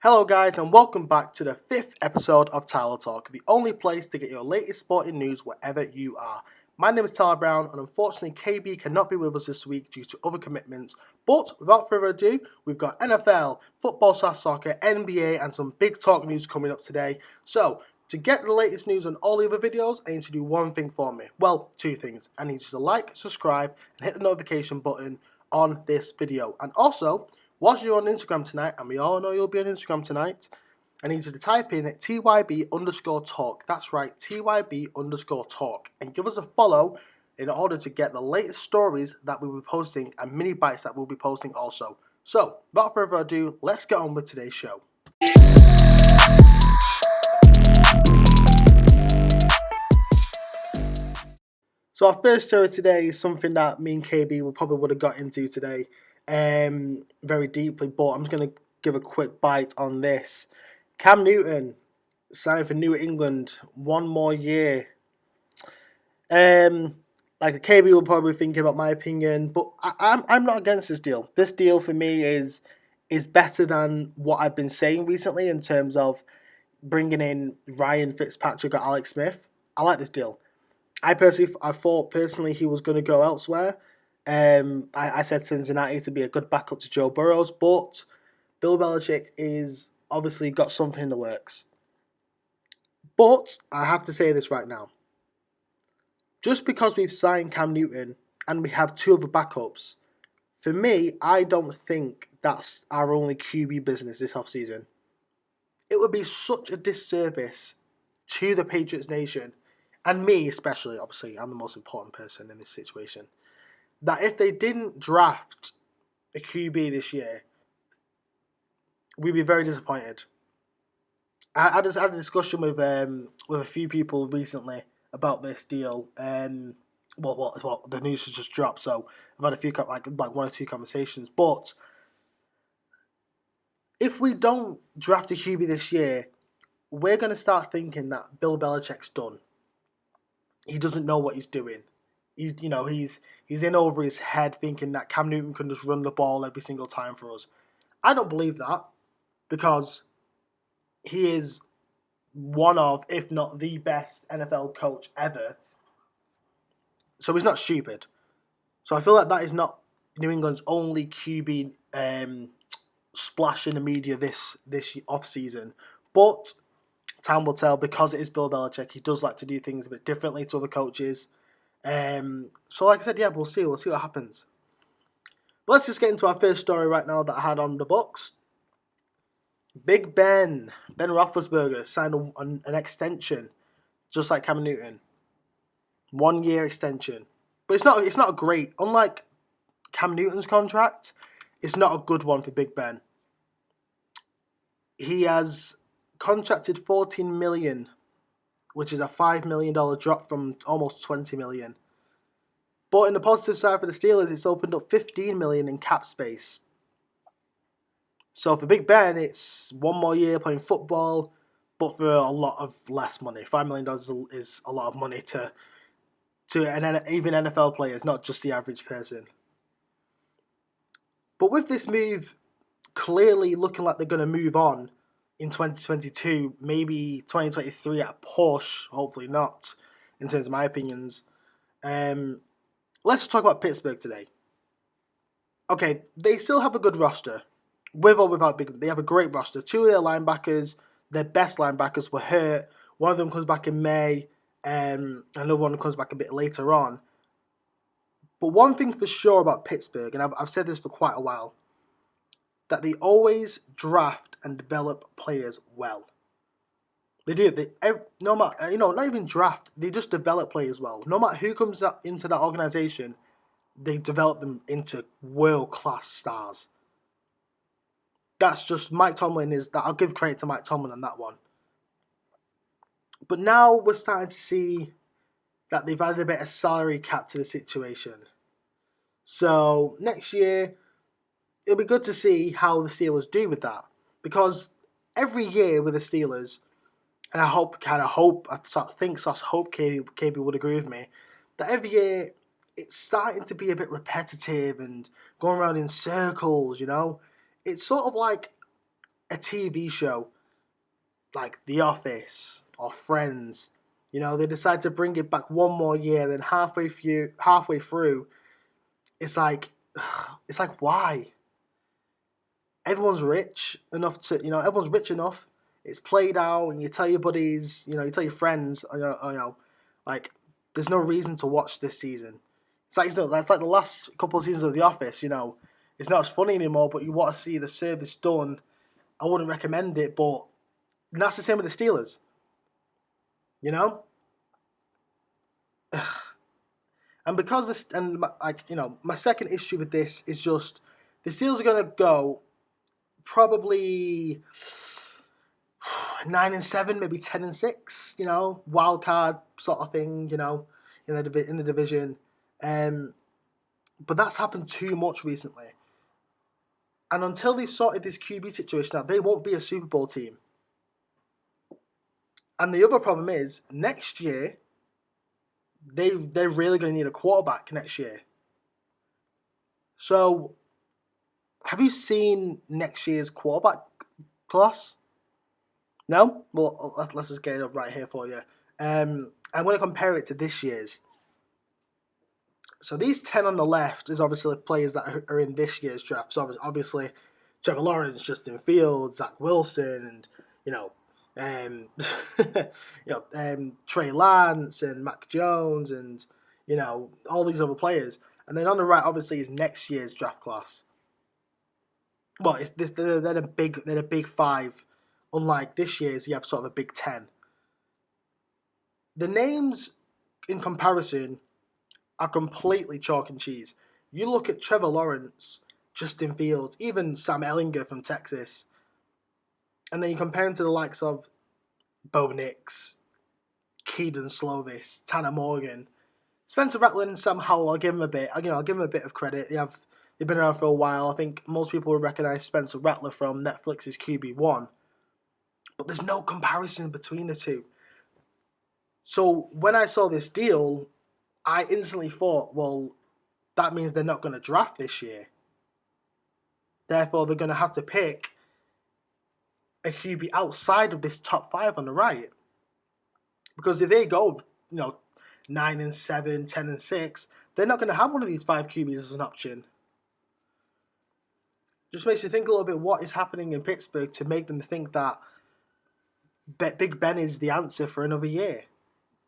Hello guys and welcome back to the 5th episode of Tyler Talk, the only place to get your latest sporting news wherever you are. My name is Tyler Brown and unfortunately KB cannot be with us this week due to other commitments, but without further ado, we've got NFL, football/soccer, NBA and some big talk news coming up today. So, to get the latest news on all the other videos, I need you to do one thing for me. Well, two things. I need you to like, subscribe and hit the notification button on this video. And also, whilst you're on Instagram tonight, and we all know you'll be on Instagram tonight, I need you to type in TYB_talk. That's right, TYB_talk. And give us a follow in order to get the latest stories that we'll be posting and mini bites that we'll be posting also. So, without further ado, let's get on with today's show. So our first story today is something that me and KB would have got into today very deeply, but I'm just going to give a quick bite on this. Cam Newton signed for New England, one more year. Like the KB will probably think about my opinion, but I'm not against this deal. This deal for me is better than what I've been saying recently in terms of bringing in Ryan Fitzpatrick or Alex Smith. I like this deal. I thought personally he was going to go elsewhere. I said Cincinnati to be a good backup to Joe Burrows, but Bill Belichick is obviously got something in the works. But I have to say this right now. Just because we've signed Cam Newton and we have two other backups, for me, I don't think that's our only QB business this offseason. It would be such a disservice to the Patriots nation, and me especially, obviously, I'm the most important person in this situation, that if they didn't draft a QB this year, we'd be very disappointed. I just had a discussion with a few people recently about this deal. Well, the news has just dropped, so I've had a few like one or two conversations. But if we don't draft a QB this year, we're going to start thinking that Bill Belichick's done. He doesn't know what he's doing. He's in over his head thinking that Cam Newton can just run the ball every single time for us. I don't believe that, because he is one of, if not the best NFL coach ever. So he's not stupid. So I feel like that is not New England's only QB splash in the media this off season. But time will tell, because it is Bill Belichick. He does like to do things a bit differently to other coaches. So like I said, yeah, we'll see what happens. But let's just get into our first story right now that I had on the books. Big Ben Roethlisberger signed an extension, just like Cam Newton. 1 year extension. But it's not a great, unlike Cam Newton's contract, it's not a good one for Big Ben. He has contracted $14 million, which is a $5 million drop from almost $20 million. But in the positive side for the Steelers, it's opened up $15 million in cap space. So for Big Ben, it's 1 more year playing football, but for a lot of less money. $5 million is a lot of money to even NFL players, not just the average person. But with this move clearly looking like they're going to move on in 2022, maybe 2023 at a push, hopefully not, in terms of my opinions. Let's talk about Pittsburgh today. Okay, they still have a good roster. With or without Big Ben, they have a great roster. Two of their linebackers, their best linebackers, were hurt. One of them comes back in May, and another one comes back a bit later on. But one thing for sure about Pittsburgh, and I've said this for quite a while, that they always draft and develop players well. They do. No matter, not even draft. They just develop players well. No matter who comes up into that organization, they develop them into world-class stars. That's just Mike Tomlin I'll give credit to Mike Tomlin on that one. But now we're starting to see that they've added a bit of salary cap to the situation. So next year, it'll be good to see how the Steelers do with that. Because every year with the Steelers, and I hope KB would agree with me, that every year it's starting to be a bit repetitive and going around in circles, It's sort of like a TV show like The Office or Friends, they decide to bring it back one more year, then halfway through, it's like why? Everyone's rich enough everyone's rich enough. It's played out, and you tell your buddies, you tell your friends, like there's no reason to watch this season. It's like that's like the last couple of seasons of The Office. It's not as funny anymore, but you want to see the service done. I wouldn't recommend it, but that's the same with the Steelers. And because this, and my second issue with this is just the Steelers are going to go probably 9-7, maybe 10-6. Wild card sort of thing. In the division, but that's happened too much recently. And until they've sorted this QB situation out, they won't be a Super Bowl team. And the other problem is, next year, they're really going to need a quarterback next year. So, have you seen next year's quarterback class? No? Well, let's just get it up right here for you. I'm going to compare it to this year's. So these 10 on the left is obviously the players that are in this year's draft. So obviously, Trevor Lawrence, Justin Fields, Zach Wilson, and Trey Lance and Mac Jones, and all these other players. And then on the right, obviously, is next year's draft class. Well, they're the big five. Unlike this year's, you have sort of the big 10. The names in comparison are completely chalk and cheese. You look at Trevor Lawrence, Justin Fields, even Sam Ehlinger from Texas, and then you compare him to the likes of Bo Nix, Keaton Slovis, Tanner Morgan, Spencer Rattler, and Sam Howell. I'll give him a bit. I'll give him a bit of credit. They've been around for a while. I think most people will recognize Spencer Rattler from Netflix's QB1, but there's no comparison between the two. So when I saw this deal, I instantly thought, well, that means they're not going to draft this year. Therefore, they're going to have to pick a QB outside of this top 5 on the right. Because if they go, 9-7, 10-6, they're not going to have one of these 5 QBs as an option. Just makes you think a little bit what is happening in Pittsburgh to make them think that Big Ben is the answer for another year.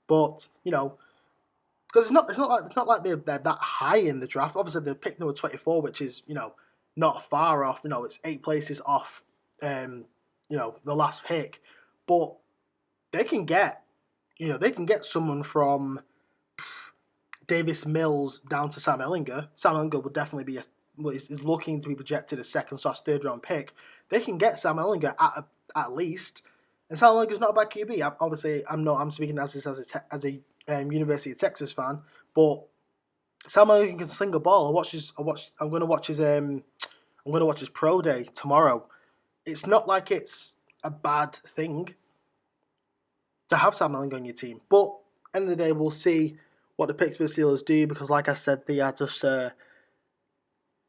But, because it's not like they're that high in the draft. Obviously, they picked number 24, which is not far off. It's 8 places off. The last pick, but they can get someone from Davis Mills down to Sam Ehlinger. Sam Ehlinger would definitely is looking to be projected as 2nd/3rd round pick. They can get Sam Ehlinger at least, and Sam Ehlinger's not a bad QB. I'm speaking as a University of Texas fan, but Sam Ehlinger can sling a ball. I'm going to watch his pro day tomorrow. It's not like it's a bad thing to have Sam Ehlinger on your team, but end of the day, we'll see what the Pittsburgh Steelers do, because, like I said, they are just they're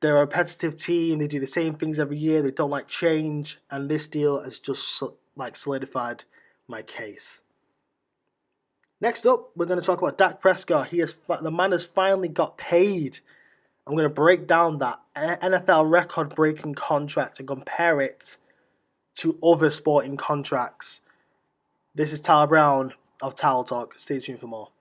a repetitive team. They do the same things every year. They don't like change, and this deal has just solidified my case. Next up, we're going to talk about Dak Prescott. The man has finally got paid. I'm going to break down that NFL record-breaking contract and compare it to other sporting contracts. This is Tyler Brown of Towel Talk. Stay tuned for more.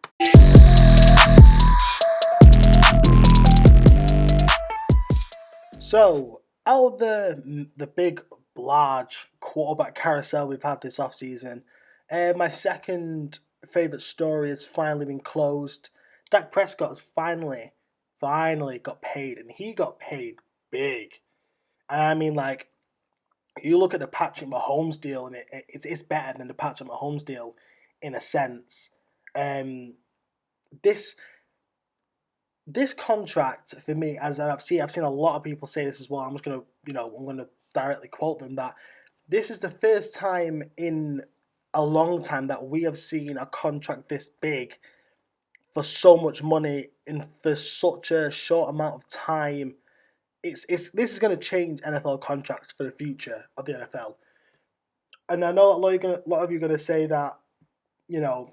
So, out of the big, large quarterback carousel we've had this offseason, my second favourite story has finally been closed. Dak Prescott has finally got paid, and he got paid big. And I mean, you look at the Patrick Mahomes deal, and it's better than the Patrick Mahomes deal in a sense. This contract for me, as I've seen a lot of people say this as well. I'm gonna directly quote them that this is the first time in a long time that we have seen a contract this big for so much money and for such a short amount of time. This is going to change NFL contracts for the future of the NFL. And I know a lot of you are gonna say that, you know,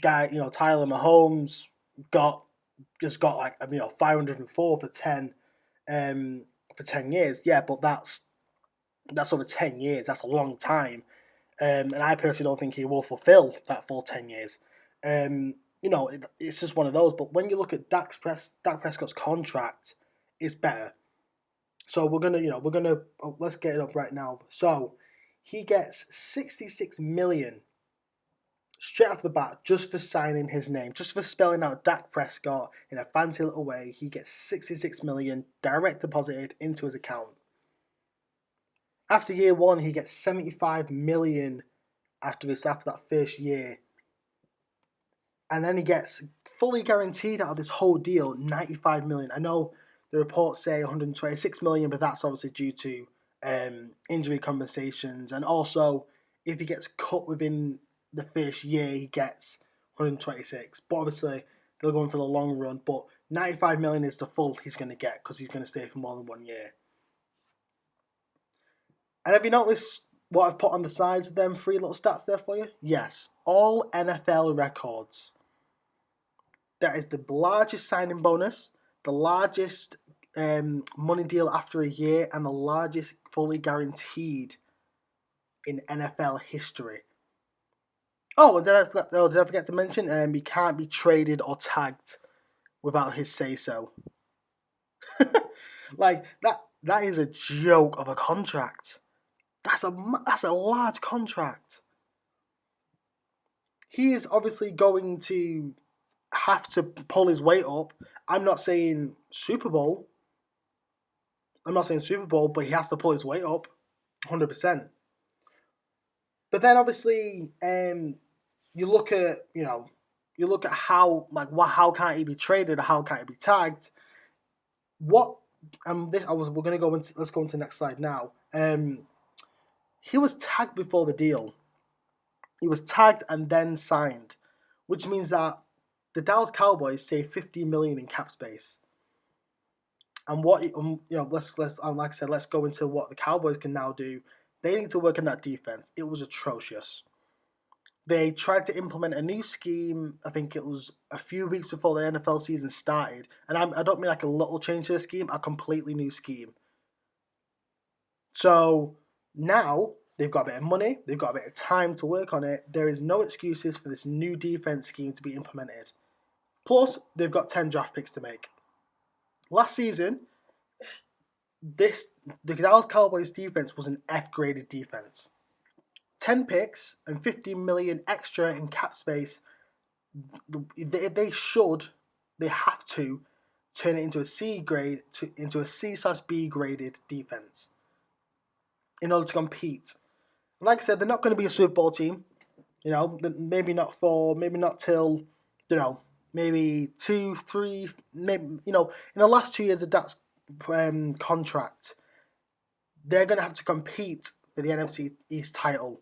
Tyler Mahomes got got like 504 for 10 years. Yeah, but that's over 10 years. That's a long time. And I personally don't think he will fulfill that full 10 years. It's just one of those. But when you look at Dak Prescott's contract, it's better. So let's get it up right now. So he gets 66 million straight off the bat just for signing his name, just for spelling out Dak Prescott in a fancy little way. He gets 66 million direct deposited into his account. After year one, he gets 75 million after that first year. And then he gets fully guaranteed out of this whole deal 95 million. I know the reports say 126 million, but that's obviously due to injury compensations. And also, if he gets cut within the first year, he gets 126. But obviously, they're going for the long run. But 95 million is the full he's going to get because he's going to stay for more than 1 year. And have you noticed what I've put on the sides of them 3 little stats there for you? Yes, all NFL records. That is the largest signing bonus, the largest money deal after a year, and the largest fully guaranteed in NFL history. Oh, and did I forget to mention? He can't be traded or tagged without his say so. Like that is a joke of a contract. That's a large contract. He is obviously going to have to pull his weight up. I'm not saying Super Bowl, but he has to pull his weight up, 100%. But then obviously, you look at how can't he be traded or how can't he be tagged? We're gonna go into let's go into the next slide now. He was tagged before the deal. He was tagged and then signed, which means that the Dallas Cowboys save 50 million in cap space. And like I said, let's go into what the Cowboys can now do. They need to work on that defense. It was atrocious. They tried to implement a new scheme. I think it was a few weeks before the NFL season started. And I don't mean like a little change to the scheme, a completely new scheme. So now they've got a bit of money, they've got a bit of time to work on it. There is no excuses for this new defense scheme to be implemented. Plus, they've got 10 draft picks to make. Last season, the Dallas Cowboys defense was an F-graded defense. 10 picks and 15 million extra in cap space. They have to turn it into a C grade, into a C/B graded defense in order to compete. Like I said, they're not going to be a Super Bowl team. Maybe not till, maybe 2, 3, maybe, in the last 2 years of Dak's contract, they're going to have to compete for the NFC East title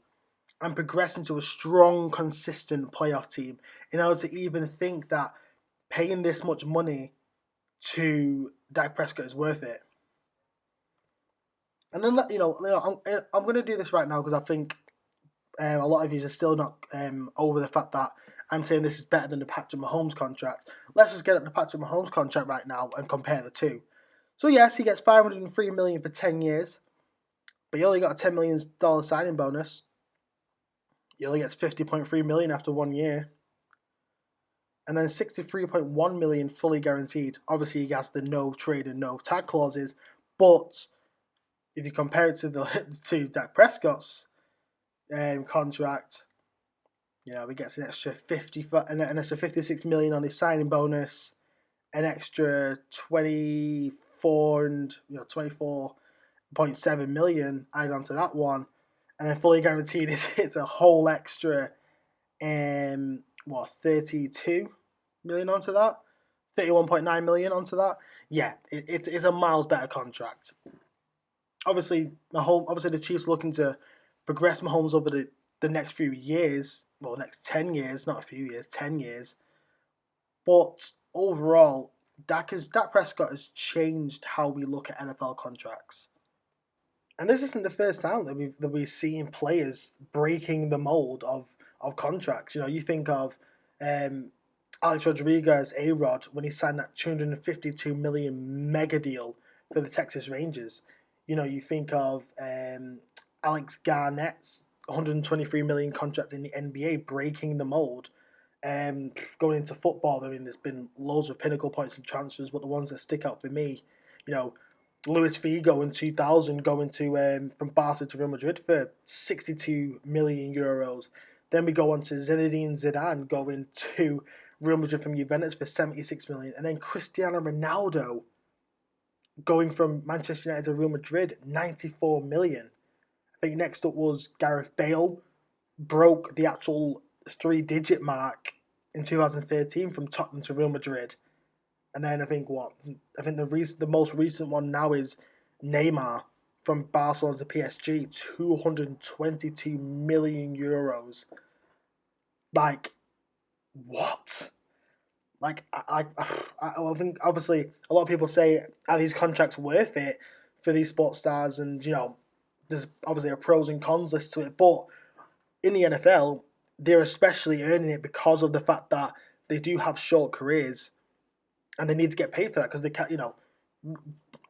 and progress into a strong, consistent playoff team in order to even think that paying this much money to Dak Prescott is worth it. And then, I'm going to do this right now because I think a lot of you are still not over the fact that I'm saying this is better than the Patrick Mahomes contract. Let's just get up the Patrick Mahomes contract right now and compare the two. So yes, he gets $503 million for 10 years, but he only got a $10 million signing bonus. He only gets $50.3 million after 1 year. And then $63.1 million fully guaranteed. Obviously, he has the no trade and no tag clauses, but if you compare it to Dak Prescott's contract, he gets an extra an extra $56 million on his signing bonus, an extra 24.7 million added onto that one, and then fully guaranteed it's a whole extra 32 million onto that, 31.9 million onto that. Yeah, it's a miles better contract. Obviously, the Chiefs looking to progress Mahomes over the next few years. Well, next 10 years, not a few years, 10 years. But overall, Dak Prescott has changed how we look at NFL contracts. And this isn't the first time that we've seen players breaking the mold of contracts. You know, you think of Alex Rodriguez, A-Rod, when he signed that $252 million mega deal for the Texas Rangers. You know, you think of Alex Garnett's $123 million contract in the NBA breaking the mold. Going into football, I mean, there's been loads of pinnacle points and transfers, but the ones that stick out for me, you know, Luis Figo in 2000 going to from Barca to Real Madrid for 62 million euros. Then we go on to Zinedine Zidane going to Real Madrid from Juventus for 76 million, and then Cristiano Ronaldo going from Manchester United to Real Madrid, 94 million. I think next up was Gareth Bale, broke the actual 3-digit mark in 2013 from Tottenham to Real Madrid. And then I think the most recent one now is Neymar from Barcelona to PSG, 222 million euros. Like, what? Like, I think obviously a lot of people say, are these contracts worth it for these sports stars? And, you know, there's obviously a pros and cons list to it. But in the NFL, they're especially earning it because of the fact that they do have short careers. And they need to get paid for that because they can't, you know.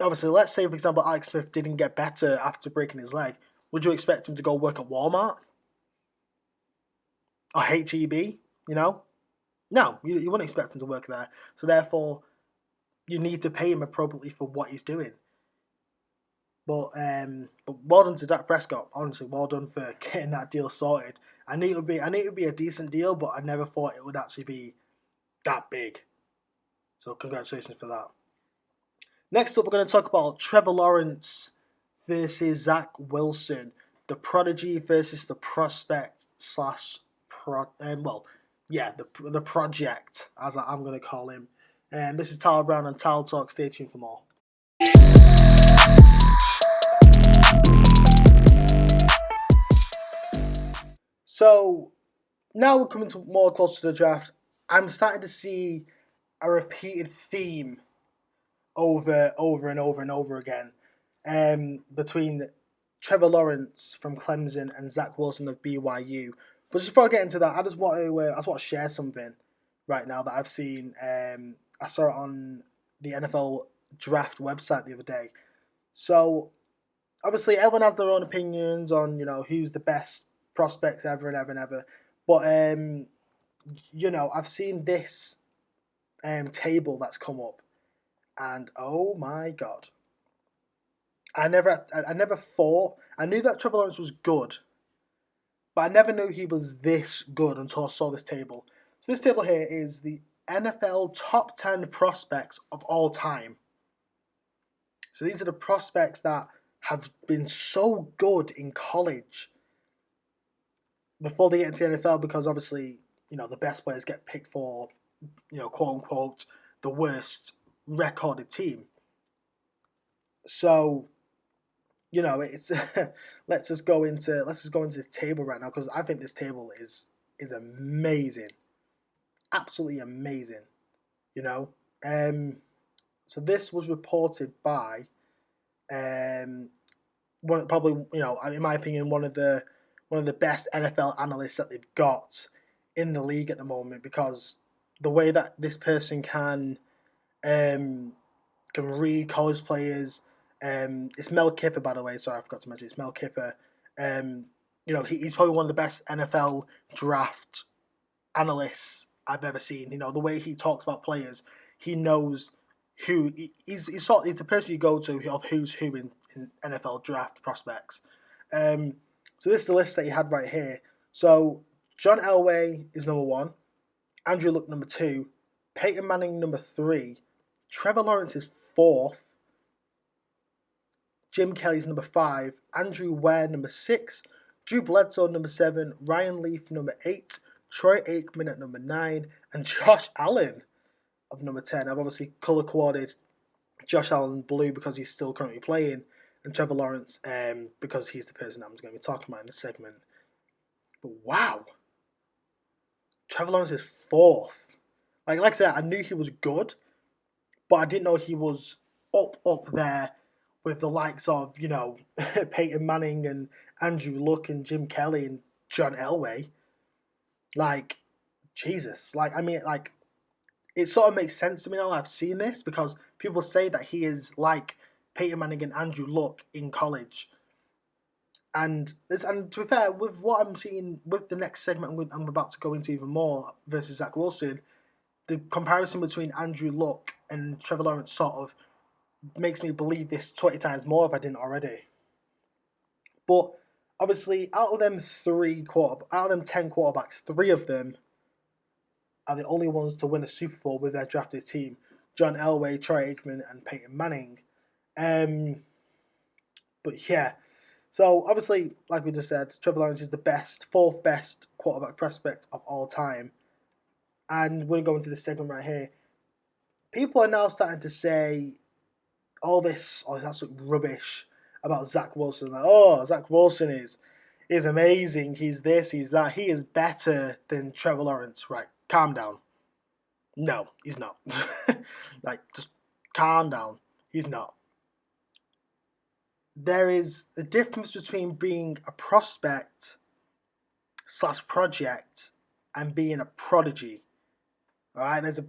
Obviously, let's say, for example, Alex Smith didn't get better after breaking his leg. Would you expect him to go work at Walmart? Or HEB, you know? No, you wouldn't expect him to work there. So therefore, you need to pay him appropriately for what he's doing. But well done to Dak Prescott. Honestly, well done for getting that deal sorted. I knew it would be a decent deal, but I never thought it would actually be that big. So congratulations for that. Next up, we're going to talk about Trevor Lawrence versus Zach Wilson. The prodigy versus the prospect the project, as I'm going to call him. And this is Tyler Brown on Untitled Talk. Stay tuned for more. So now we're coming to more close to the draft. I'm starting to see a repeated theme over and over again between Trevor Lawrence from Clemson and Zach Wilson of BYU. But just before I get into that, I just want to share something right now that I've seen. I saw it on the NFL draft website the other day. So obviously everyone has their own opinions on, you know, who's the best prospects ever and ever and ever. But you know, I've seen this table that's come up, and oh my god, I never thought, I knew that Trevor Lawrence was good, but I never knew he was this good until I saw this table. So this table here is the NFL top 10 prospects of all time. So these are the prospects that have been so good in college before they get into the NFL, because obviously, you know, the best players get picked for, you know, quote unquote, the worst recorded team. So, you know, it's let's just go into this table right now, because I think this table is amazing, absolutely amazing. You know, so this was reported by probably, you know, in my opinion, one of the best NFL analysts that they've got in the league at the moment, because the way that this person can read college players. It's Mel Kiper, by the way. Sorry, I forgot to mention. It's Mel Kiper. You know, he's probably one of the best NFL draft analysts I've ever seen. You know, the way he talks about players, he knows who he's the person you go to of who's who in NFL draft prospects. So this is the list that he had right here. So John Elway is number 1, Andrew Luck number 2, Peyton Manning number 3, Trevor Lawrence is 4th, Jim Kelly's number 5, Andrew Ware number 6, Drew Bledsoe number 7, Ryan Leaf number 8, Troy Aikman at number 9, and Josh Allen of number 10. I've obviously colour-coded Josh Allen blue because he's still currently playing, and Trevor Lawrence because he's the person I'm going to be talking about in this segment. But wow, Trevor Lawrence is 4th. Like I said, I knew he was good, but I didn't know he was up there with the likes of, Peyton Manning and Andrew Luck and Jim Kelly and John Elway. Like, Jesus. It sort of makes sense to me now I've seen this, because people say that he is like Peyton Manning and Andrew Luck in college. And to be fair, with what I'm seeing with the next segment I'm about to go into even more versus Zach Wilson, the comparison between Andrew Luck and Trevor Lawrence sort of makes me believe this 20 times more if I didn't already. But obviously, out of them 10 quarterbacks, 3 of them are the only ones to win a Super Bowl with their drafted team: John Elway, Troy Aikman, and Peyton Manning. But yeah, so obviously, like we just said, Trevor Lawrence is the fourth best quarterback prospect of all time. And we're going to go into this segment right here. People are now starting to say all this absolute rubbish about Zach Wilson. Like, Zach Wilson is amazing. He's this, he's that. He is better than Trevor Lawrence. Right, calm down. No, he's not. Just calm down. He's not. There is a difference between being a prospect / project and being a prodigy. All right, there's a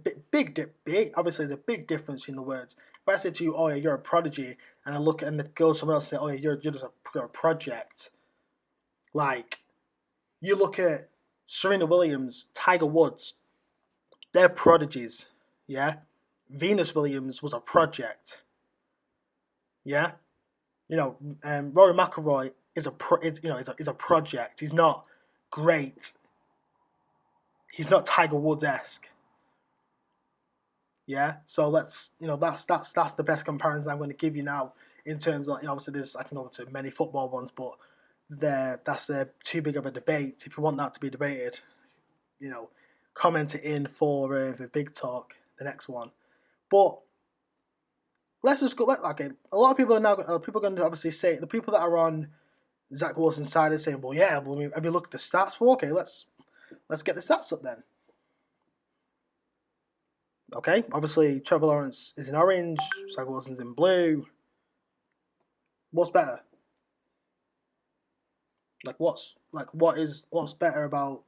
obviously there's a big difference in the words. If I say to you, "Oh yeah, you're a prodigy," and I look and go someone else and say, "Oh yeah, you're just a project," like you look at Serena Williams, Tiger Woods, they're prodigies. Yeah, Venus Williams was a project. Yeah, Rory McIlroy is a project. He's not great. He's not Tiger Woods-esque. Yeah, so that's the best comparison I'm going to give you now in terms of, obviously I can go into many football ones, but that's too big of a debate. If you want that to be debated, comment it in for the big talk, the next one. But let's just go. Okay, a lot of people are going to obviously say, the people that are on Zach Wilson's side are saying, well, yeah, have you looked at the stats? Well, okay, let's get the stats up then. Okay, obviously Trevor Lawrence is in orange, Zach Wilson's in blue. What's better? What's better about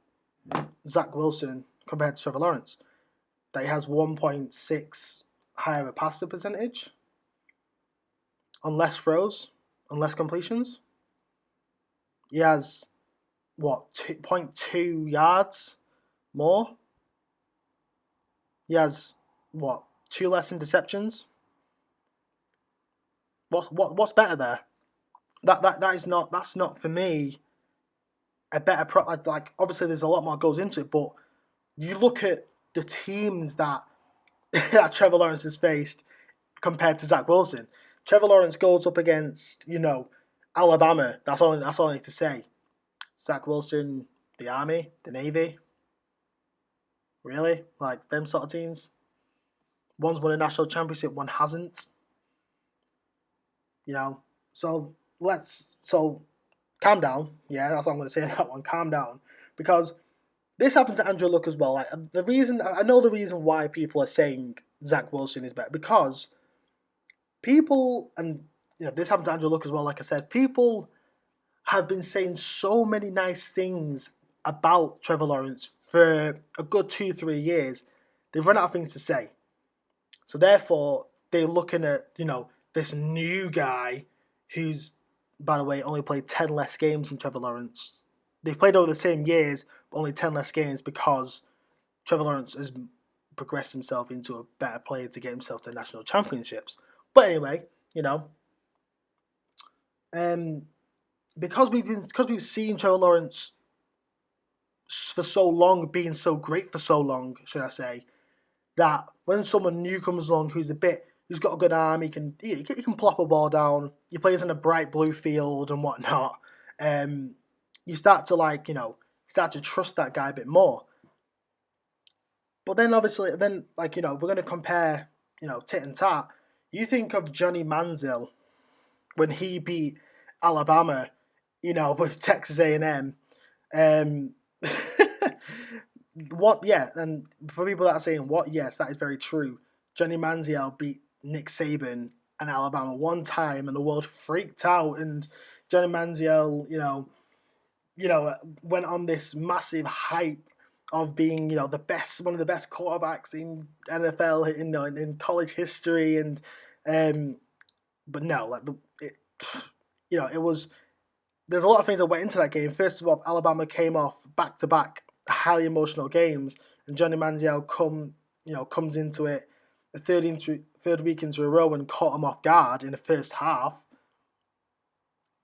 Zach Wilson compared to Trevor Lawrence? That he has 1.6 higher of a passer percentage on less throws, on less completions. He has 0.2 yards more. He has 2 less interceptions. What's better there? That's not for me a better obviously there's a lot more goes into it, but you look at the teams that that Trevor Lawrence has faced compared to Zach Wilson. Trevor Lawrence goes up against, Alabama. That's all I need to say. Zach Wilson, the Army, the Navy. Really? Them sort of teams? One's won a national championship, one hasn't. So calm down. Yeah, that's what I'm going to say on that one. Calm down. Because this happened to Andrew Luck as well. I know the reason why people are saying Zach Wilson is better. Because people, and this happened to Andrew Luck as well, like I said, people have been saying so many nice things about Trevor Lawrence for a good 2-3 years. They've run out of things to say. So therefore, they're looking at, this new guy who's, by the way, only played 10 less games than Trevor Lawrence. They've played over the same years, but only 10 less games because Trevor Lawrence has progressed himself into a better player to get himself to national championships. But anyway, because we've seen Trevor Lawrence for so long, being so great for so long, should I say, that when someone new comes along who's got a good arm, he can plop a ball down. He plays in a bright blue field and whatnot. You start to trust that guy a bit more. But then obviously, we're going to compare, tit and tat. You think of Johnny Manziel when he beat Alabama, with Texas A&M. And for people that are saying what, yes, that is very true. Johnny Manziel beat Nick Saban and Alabama one time, and the world freaked out, and Johnny Manziel, went on this massive hype of being, the best, one of the best quarterbacks in NFL, in college history, and but no, it was. There's a lot of things that went into that game. First of all, Alabama came off back-to-back highly emotional games, and Johnny Manziel comes into it the third week into a row and caught him off guard in the first half.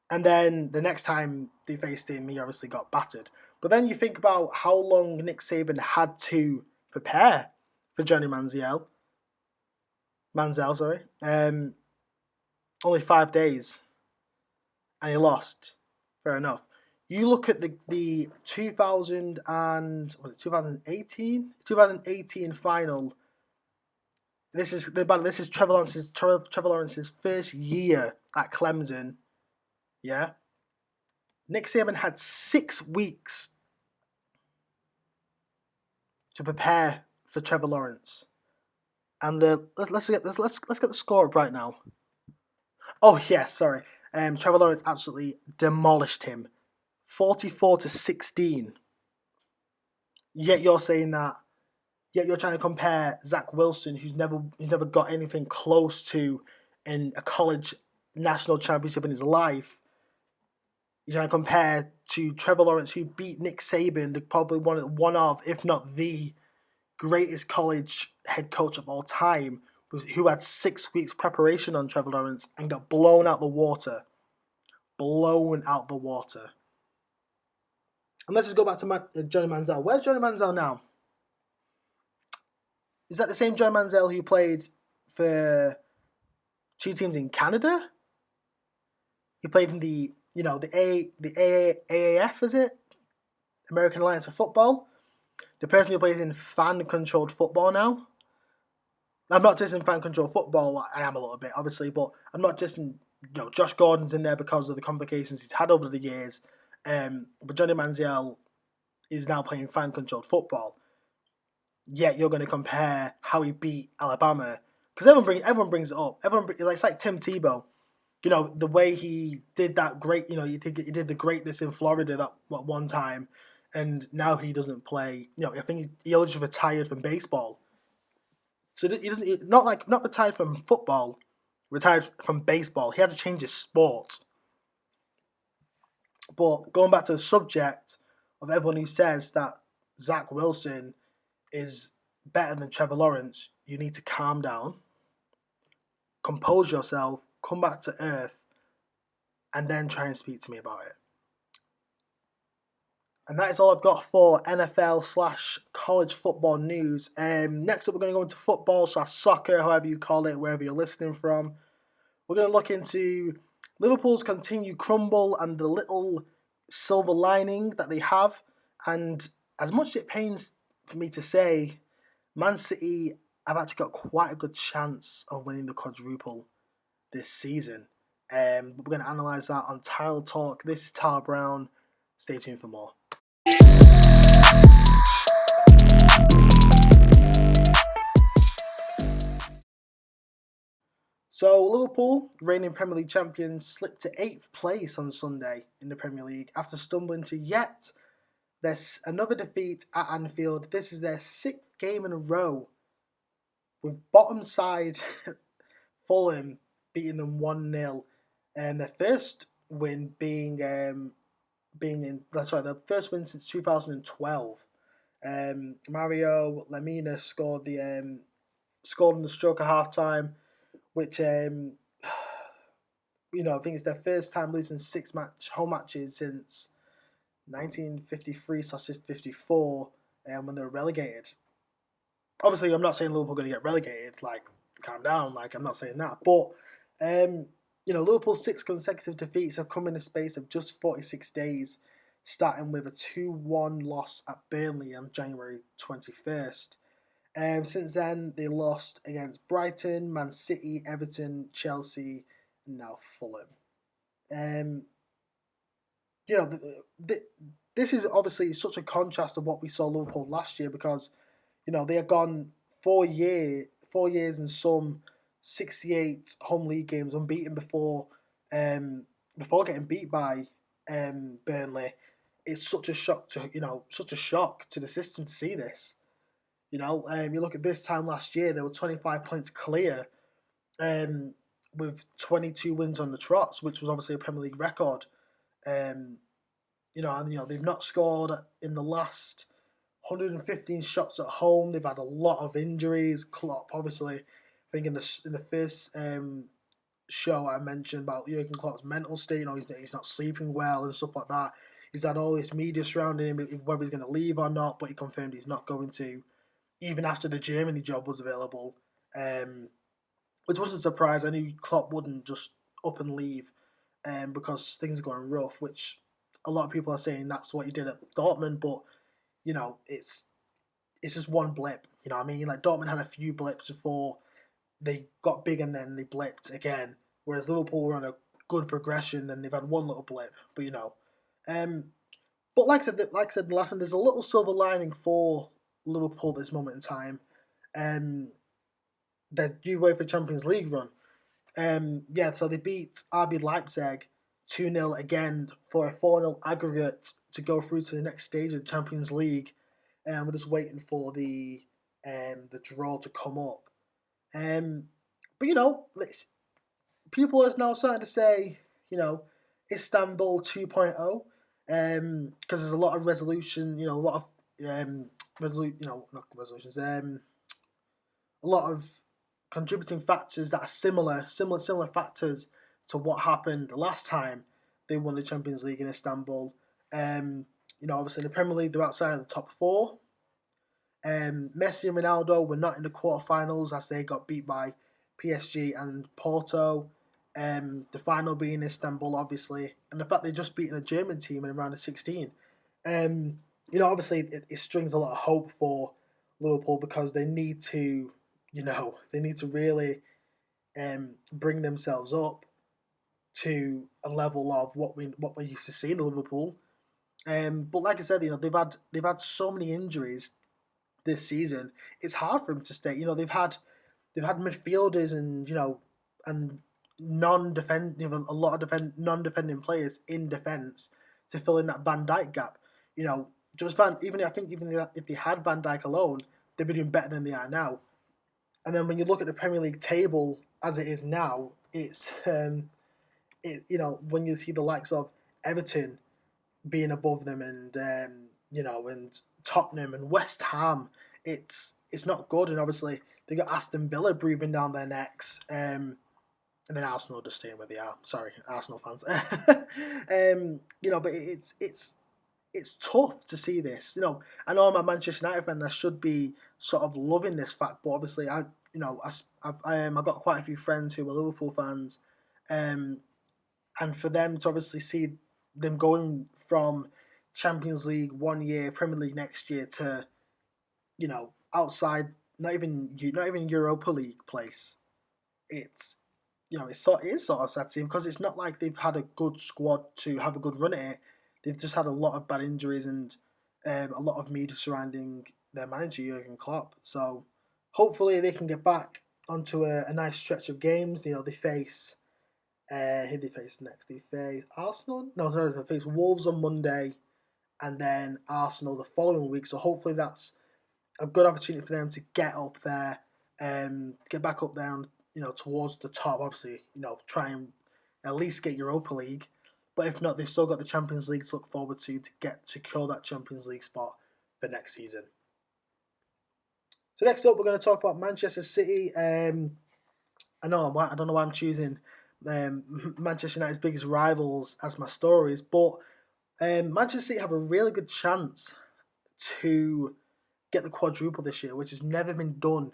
And then the next time they faced him, he obviously got battered. But then you think about how long Nick Saban had to prepare for Johnny Manziel. Only 5 days, and he lost. Fair enough. You look at the 2018 final. This is Trevor Lawrence's first year at Clemson. Yeah. Nick Saban had 6 weeks to prepare for Trevor Lawrence, and let's get the score up right now. Oh yeah, sorry. Trevor Lawrence absolutely demolished him, 44-16. Yet you're saying that. Yet you're trying to compare Zach Wilson, who's never got anything close to in a college national championship in his life. You're trying to compare to Trevor Lawrence, who beat Nick Saban, probably one of, if not the greatest college head coach of all time, who had 6 weeks preparation on Trevor Lawrence and got blown out the water. And let's just go back to Johnny Manziel. Where's Johnny Manziel now? Is that the same Johnny Manziel who played for 2 teams in Canada? He played in the AAF, is it? American Alliance for Football. The person who plays in fan-controlled football now. I'm not just in fan-controlled football. I am a little bit, obviously, but I'm not just in. Josh Gordon's in there because of the complications he's had over the years. But Johnny Manziel is now playing fan-controlled football. Yet you're going to compare how he beat Alabama, because everyone brings it up. It's like Tim Tebow. The way he did that great. He did the greatness in Florida that one time, and now he doesn't play. I think he just retired from baseball. So he doesn't not retired from football, retired from baseball. He had to change his sport. But going back to the subject of everyone who says that Zach Wilson is better than Trevor Lawrence, you need to calm down, compose yourself, come back to earth, and then try and speak to me about it. And that is all I've got for NFL/college football news. Next up, we're going to go into football/soccer, however you call it, wherever you're listening from. We're going to look into Liverpool's continued crumble and the little silver lining that they have. And as much as it pains for me to say, Man City have actually got quite a good chance of winning the quadruple this season. We're going to analyse that on Tile Talk. This is Tyler Brown. Stay tuned for more. So Liverpool, reigning Premier League champions, slipped to 8th place on Sunday in the Premier League after stumbling to yet there's another defeat at Anfield. This is their 6th game in a row, with bottom side Fulham beating them 1-0, and their first win the first win since 2012. Mario Lemina scored in the stroke of halftime, which I think it's their first time losing 6 home matches since 1953/54, when they were relegated. Obviously, I'm not saying Liverpool are going to get relegated. Calm down. I'm not saying that. But Liverpool's 6 consecutive defeats have come in a space of just 46 days, starting with a 2-1 loss at Burnley on January 21st. Since then, they lost against Brighton, Man City, Everton, Chelsea, and now Fulham. This is obviously such a contrast to what we saw Liverpool last year, because they had gone 4 years and some 68 home league games unbeaten before getting beat by Burnley. It's such a shock to the system to see this. You look at this time last year, they were 25 points clear, with 22 wins on the trot, which was obviously a Premier League record. They've not scored in the last 115 shots at home. They've had a lot of injuries. Klopp, obviously, I think in the first show I mentioned about Jurgen Klopp's mental state. He's not sleeping well and stuff like that. He's had all this media surrounding him, whether he's going to leave or not, but he confirmed he's not going to, even after the Germany job was available. Which wasn't a surprise. I knew Klopp wouldn't just up and leave because things are going rough, which a lot of people are saying that's what he did at Dortmund, but, it's just one blip. You know what I mean? Like, Dortmund had a few blips before they got big and then they blipped again, whereas Liverpool were on a good progression and they've had one little blip, but But like I said, the last one, there's a little silver lining for Liverpool at this moment in time. The UEFA Champions League run. So they beat RB Leipzig 2-0 again for a 4-0 aggregate to go through to the next stage of the Champions League. We're just waiting for the draw to come up. People are now starting to say, Istanbul 2.0, because there's a lot of resolution, a lot of not resolutions, a lot of contributing factors that are similar factors to what happened the last time they won the Champions League in Istanbul. Obviously in the Premier League they're outside of the top four. Messi and Ronaldo were not in the quarterfinals as they got beat by PSG and Porto. The final being Istanbul, obviously, and the fact they just beaten a German team in round of 16. Obviously it strings a lot of hope for Liverpool because they need to, really bring themselves up to a level of what we're used to seeing in Liverpool. But like I said, they've had so many injuries this season. It's hard for them to stay. They've had midfielders and non-defend, a lot of non-defending players in defence to fill in that Van Dijk gap. Even if they had Van Dijk alone, they'd be doing better than they are now. And then when you look at the Premier League table as it is now, it's when you see the likes of Everton being above them and and Tottenham and West Ham, it's not good. And obviously they got Aston Villa breathing down their necks, and then Arsenal just staying where they are. Sorry, Arsenal fans. But it's tough to see this. I know I'm a Manchester United fan. I should be sort of loving this fact, but obviously I got quite a few friends who were Liverpool fans, and for them to obviously see them going from Champions League one year, Premier League next year to, outside, not even Europa League place. It is sort of sad to see because it's not like they've had a good squad to have a good run at it. They've just had a lot of bad injuries and a lot of media surrounding their manager Jurgen Klopp. So hopefully they can get back onto a nice stretch of games. They face who they face next? They face Arsenal. No, they face Wolves on Monday, and then Arsenal the following week. So hopefully that's a good opportunity for them to get up there, get back up there, and towards the top. Obviously, try and at least get Europa League. But if not, they've still got the Champions League to look forward to secure that Champions League spot for next season. So next up, we're going to talk about Manchester City. I don't know why I'm choosing Manchester United's biggest rivals as my stories, but Manchester City have a really good chance to get the quadruple this year, which has never been done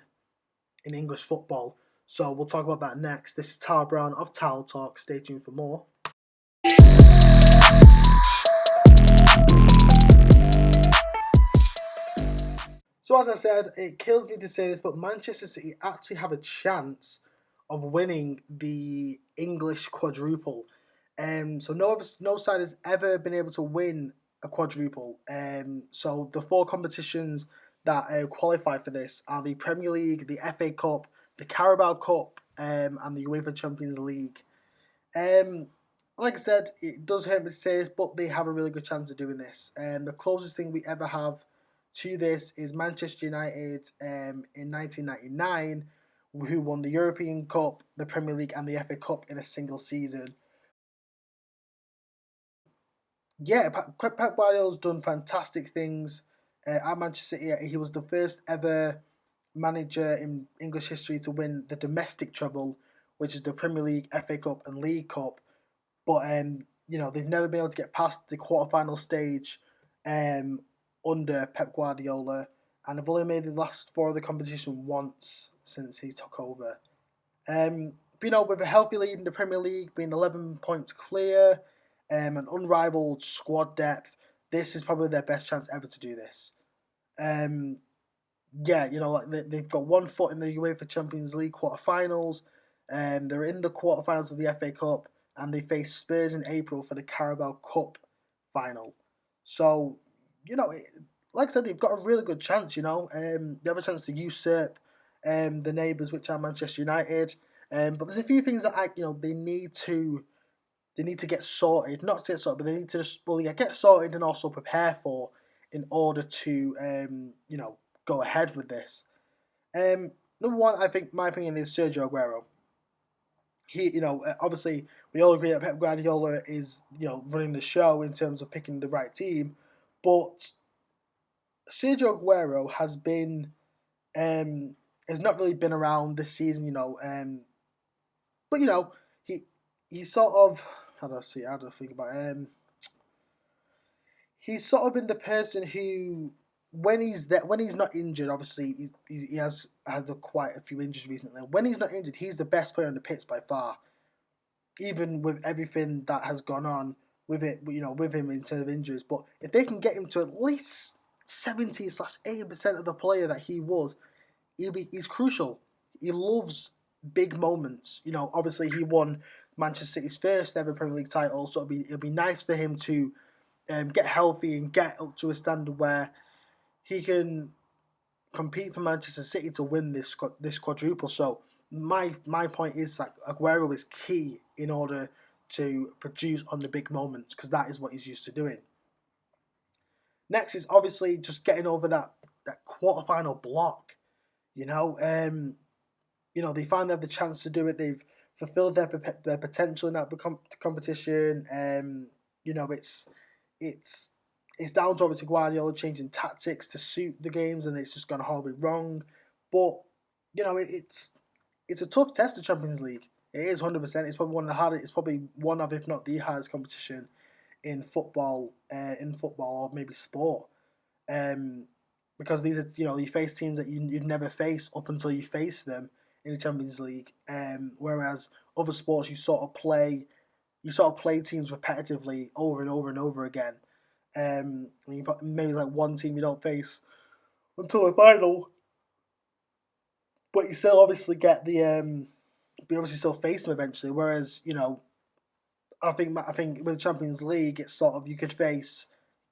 in English football. So we'll talk about that next. This is Tara Brown of Towel Talk. Stay tuned for more. So as I said, it kills me to say this, but Manchester City actually have a chance of winning the English quadruple. So no side has ever been able to win a quadruple. So the four competitions that qualify for this are the Premier League, the FA Cup, the Carabao Cup, and the UEFA Champions League. Like I said, it does hurt me to say this, but they have a really good chance of doing this. The closest thing we ever have to this is Manchester United in 1999, who won the European Cup, the Premier League, and the FA Cup in a single season. Yeah, Pep Guardiola's done fantastic things at Manchester City. He was the first ever manager in English history to win the domestic treble, which is the Premier League, FA Cup, and League Cup. But they've never been able to get past the quarterfinal stage under Pep Guardiola, and they've only made the last four of the competition once since he took over. With a healthy lead in the Premier League, being 11 points clear, an unrivaled squad depth, this is probably their best chance ever to do this. They've got 1 foot in the UEFA Champions League quarterfinals. They're in the quarterfinals of the FA Cup, and they face Spurs in April for the Carabao Cup final. So, like I said, they've got a really good chance. They have a chance to usurp the neighbours, which are Manchester United. But there's a few things that they need to get sorted. Not to get sorted, but they need to just get sorted and also prepare for in order to go ahead with this. Number one, I think my opinion is Sergio Aguero. He, obviously we all agree that Pep Guardiola is, running the show in terms of picking the right team, but Sergio Aguero has not really been around this season, but he sort of, how do I think about it? He's sort of been the person who, when he's not injured, obviously he has had quite a few injuries recently. When he's not injured, he's the best player on the pitch by far. Even with everything that has gone on with him in terms of injuries. But if they can get him to at least 70/80% of the player that he was, he's crucial. He loves big moments. Obviously he won Manchester City's first ever Premier League title, so it'll be nice for him to get healthy and get up to a standard where he can compete for Manchester City to win this quadruple. So my point is that Aguero is key in order to produce on the big moments, because that is what he's used to doing. Next is obviously just getting over that quarterfinal block. They finally have the chance to do it. They've fulfilled their potential in that competition. It's down to obviously Guardiola changing tactics to suit the games, and it's just gone horribly wrong. But it's a tough test, the Champions League. It is 100%. It's probably one of the hardest. It's probably one of, if not the hardest competition in football, or maybe sport. Because these are, you face teams that you'd never face up until you face them in the Champions League. Whereas other sports, you sort of play teams repetitively over and over and over again. Maybe like one team you don't face until the final, but you still obviously get the but you obviously still face them eventually. Whereas I think with the Champions League, it's sort of, you could face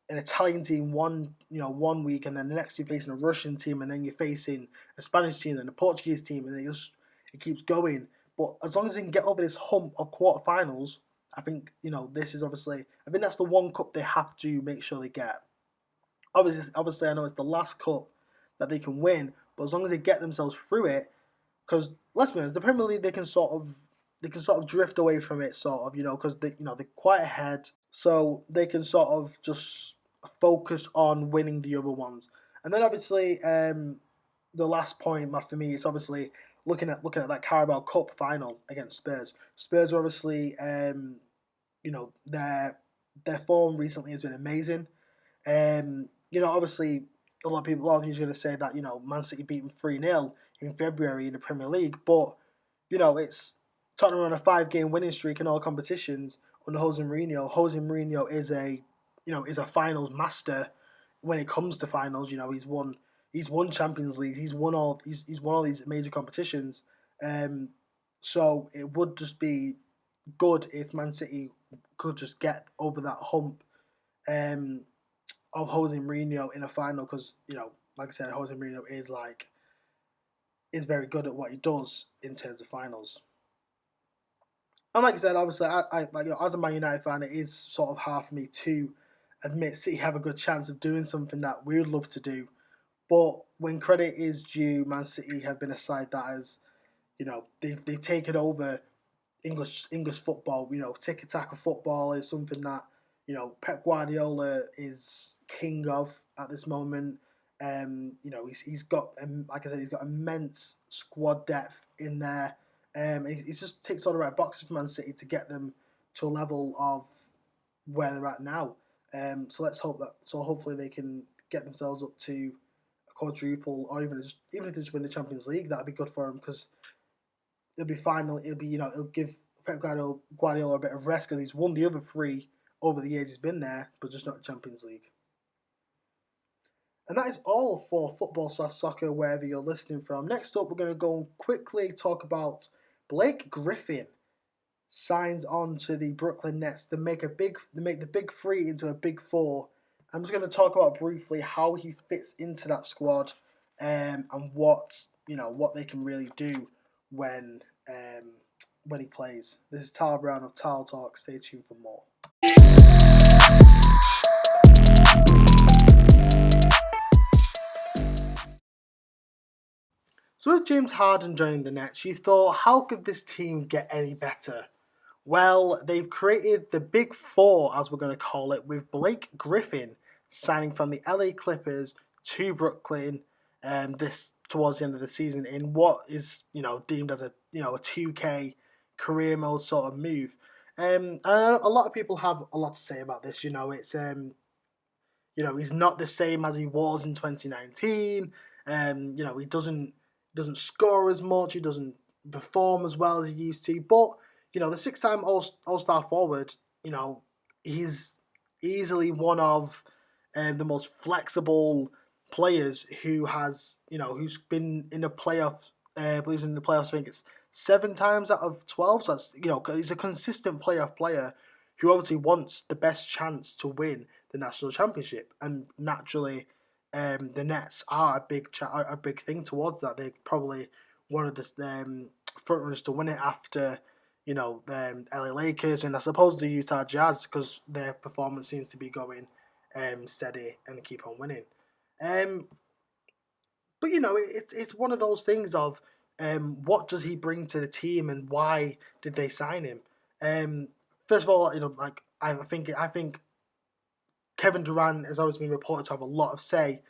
an Italian team one week, and then the next you're facing a Russian team, and then you're facing a Spanish team, and a Portuguese team, and it keeps going. But as long as they can get over this hump of quarterfinals, I think this is obviously, I think that's the one cup they have to make sure they get. Obviously, I know it's the last cup that they can win, but as long as they get themselves through it, because let's be honest, the Premier League, they can sort of drift away from it, because they're quite ahead, so they can sort of just focus on winning the other ones. And then obviously, the last point for me is obviously looking at that Carabao Cup final against Spurs. Spurs are obviously, their form recently has been amazing. Obviously, a lot of you are going to say that Man City beat them 3-0 in February in the Premier League, but it's Tottenham on a 5-game winning streak in all competitions under Jose Mourinho. Jose Mourinho is a finals master when it comes to finals. He's won Champions League. He's won all these major competitions. So it would just be good if Man City could just get over that hump of Jose Mourinho in a final, because like I said, Jose Mourinho is like is very good at what he does in terms of finals. And like I said, obviously, as a Man United fan, it is sort of hard for me to admit City have a good chance of doing something that we would love to do. But when credit is due, Man City have been a side that has, they've taken over English football. Tiki taka football is something that Pep Guardiola is king of at this moment. He's got, like I said, he's got immense squad depth in there. He just ticks all the right boxes for Man City to get them to a level of where they're at now. So let's hope that. So hopefully they can get themselves up to a quadruple, or even if they just win the Champions League, that'd be good for them because it'll be final. It'll give Pep Guardiola a bit of rest because he's won the other three over the years he's been there, but just not the Champions League. And that is all for football/soccer, wherever you're listening from. Next up, we're going to go and quickly talk about Blake Griffin signed on to the Brooklyn Nets to make the big three into a big four. I'm just going to talk about briefly how he fits into that squad, and what they can really do when he plays. This is Tyler Brown of Tile Talk. Stay tuned for more. So with James Harden joining the Nets, you thought, how could this team get any better? Well, they've created the Big Four, as we're going to call it, with Blake Griffin signing from the LA Clippers to Brooklyn this towards the end of the season in what is deemed as a 2K career mode sort of move. And a lot of people have a lot to say about this. It's he's not the same as he was in 2019. He doesn't score as much. He doesn't perform as well as he used to. But the six-time All-Star forward, he's easily one of the most flexible players who's been in the playoffs. Believes in the playoffs. I think it's 7 times out of 12. So that's he's a consistent playoff player who obviously wants the best chance to win the national championship, and naturally, the Nets are a big thing towards that. They're probably one of the front runners to win it after the LA Lakers and I suppose the Utah Jazz, because their performance seems to be going steady and keep on winning. But it's one of those things of what does he bring to the team and why did they sign him? First of all, I think Kevin Durant has always been reported to have a lot of say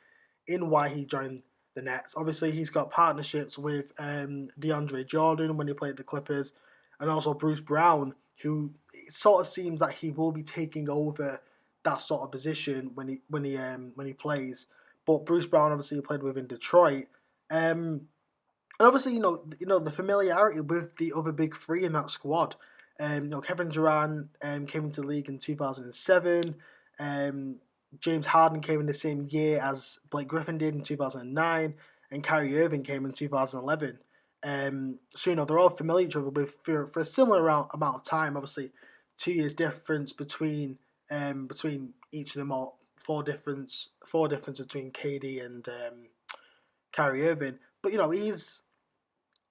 in why he joined the Nets. Obviously, he's got partnerships with DeAndre Jordan when he played the Clippers, and also Bruce Brown, who it sort of seems like he will be taking over that sort of position when he plays. But Bruce Brown obviously played with in Detroit, and obviously the familiarity with the other big three in that squad. Kevin Durant came into the league in 2007. James Harden came in the same year as Blake Griffin did in 2009, and Kyrie Irving came in 2011. So they're all familiar with each other for a similar amount of time. Obviously, 2 years difference between each of them, or four difference between KD and Kyrie Irving. But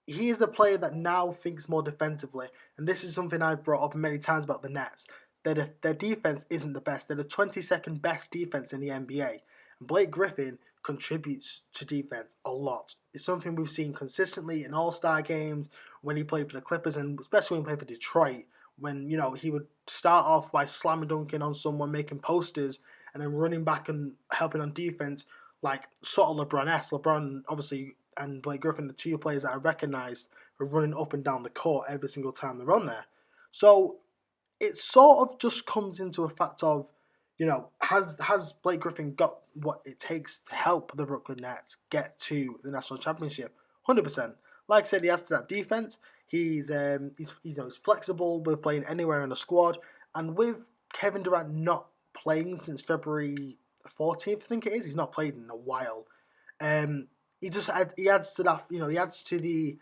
he is a player that now thinks more defensively, and this is something I've brought up many times about the Nets. Their defense isn't the best. They're the 22nd best defense in the NBA. And Blake Griffin contributes to defense a lot. It's something we've seen consistently in All-Star games, when he played for the Clippers, and especially when he played for Detroit, when he would start off by slam dunking on someone, making posters, and then running back and helping on defense, like sort of LeBron-esque. LeBron, obviously, and Blake Griffin, the two players that are recognised for running up and down the court every single time they're on there. So it sort of just comes into a fact of, has Blake Griffin got what it takes to help the Brooklyn Nets get to the national championship? 100%. Like I said, he has to that defense. He's flexible with playing anywhere in the squad, and with Kevin Durant not playing since February 14th, I think it is. He's not played in a while. He adds to that. He adds to the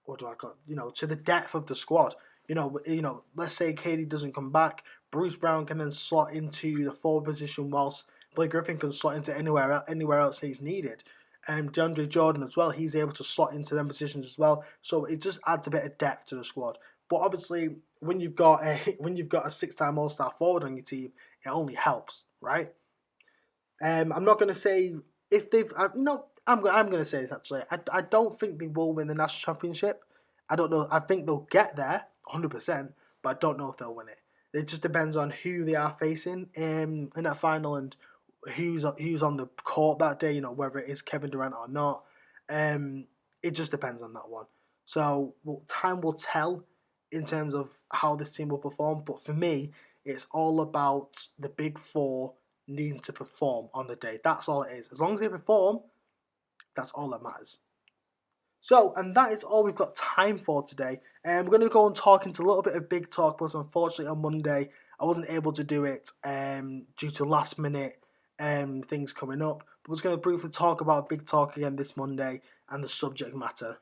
what do I call it? To the depth of the squad. Let's say KD doesn't come back, Bruce Brown can then slot into the forward position, whilst Blake Griffin can slot into anywhere else he's needed. DeAndre Jordan as well, he's able to slot into them positions as well. So it just adds a bit of depth to the squad. But obviously, when you've got a 6-time All-Star forward on your team, it only helps, right? I'm not going to say if they've no. I'm going to say this actually. I don't think they will win the national championship. I don't know. I think they'll get there 100%, but I don't know if they'll win it. It just depends on who they are facing in that final and who's on the court that day. Whether it is Kevin Durant or not. It just depends on that one. So time will tell in terms of how this team will perform. But for me, it's all about the big four needing to perform on the day. That's all it is. As long as they perform, that's all that matters. So, and that is all we've got time for today. We're going to go and talk into a little bit of big talk, but unfortunately on Monday I wasn't able to do it due to last minute things coming up. But we're just going to briefly talk about big talk again this Monday and the subject matter.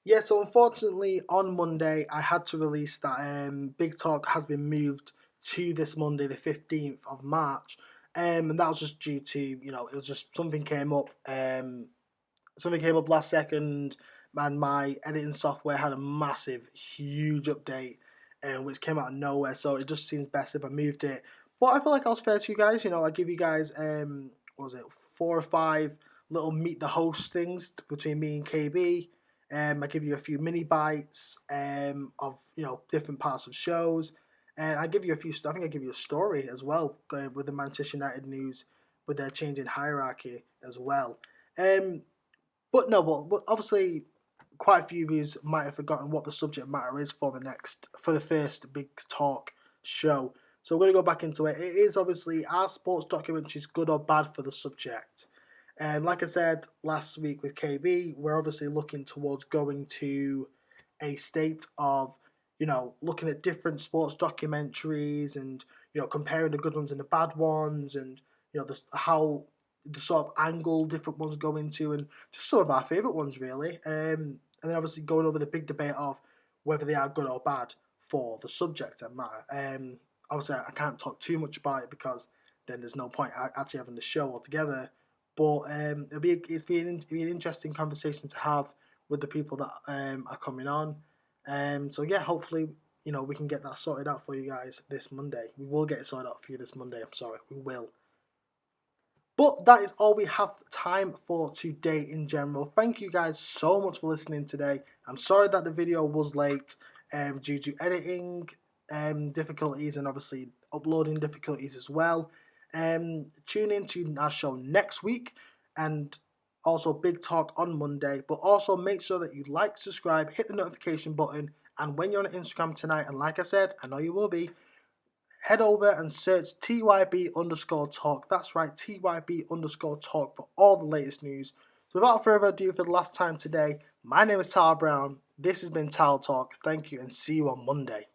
Yeah, so unfortunately on Monday I had to release that Big Talk has been moved to this Monday, the 15th of March. And that was just due to, it was just something came up. Something came up last second, and my editing software had a massive, huge update, which came out of nowhere. So it just seems best if I moved it. But I feel like I was fair to you guys. I give you guys, 4 or 5 little meet the host things between me and KB. I give you a few mini bites of different parts of shows, and I give you a few. I think I give you a story as well with the Manchester United news with their change in hierarchy as well. But obviously, quite a few of you might have forgotten what the subject matter is for the first Big Talk show. So we're going to go back into it. It is obviously, are sports documentaries good or bad for the subject? Like I said last week with KB, we're obviously looking towards going to a state of, looking at different sports documentaries and, comparing the good ones and the bad ones and, how the sort of angle different ones go into and just some of our favourite ones really. And then obviously going over the big debate of whether they are good or bad for the subject matter. Obviously I can't talk too much about it because then there's no point actually having the show altogether. But it's been an interesting conversation to have with the people that are coming on. So yeah, hopefully we can get that sorted out for you guys this Monday. We will get it sorted out for you this Monday. I'm sorry, we will. But that is all we have time for today in general. Thank you guys so much for listening today. I'm sorry that the video was late due to editing difficulties and obviously uploading difficulties as well. Tune in to our show next week and also Big Talk on Monday. But also make sure that you like, subscribe, hit the notification button. And when you're on Instagram tonight, and like I said, I know you will be, head over and search TYB_talk. That's right, TYB_talk for all the latest news. So without further ado, for the last time today, my name is Tyler Brown. This has been Tyler Talk. Thank you and see you on Monday.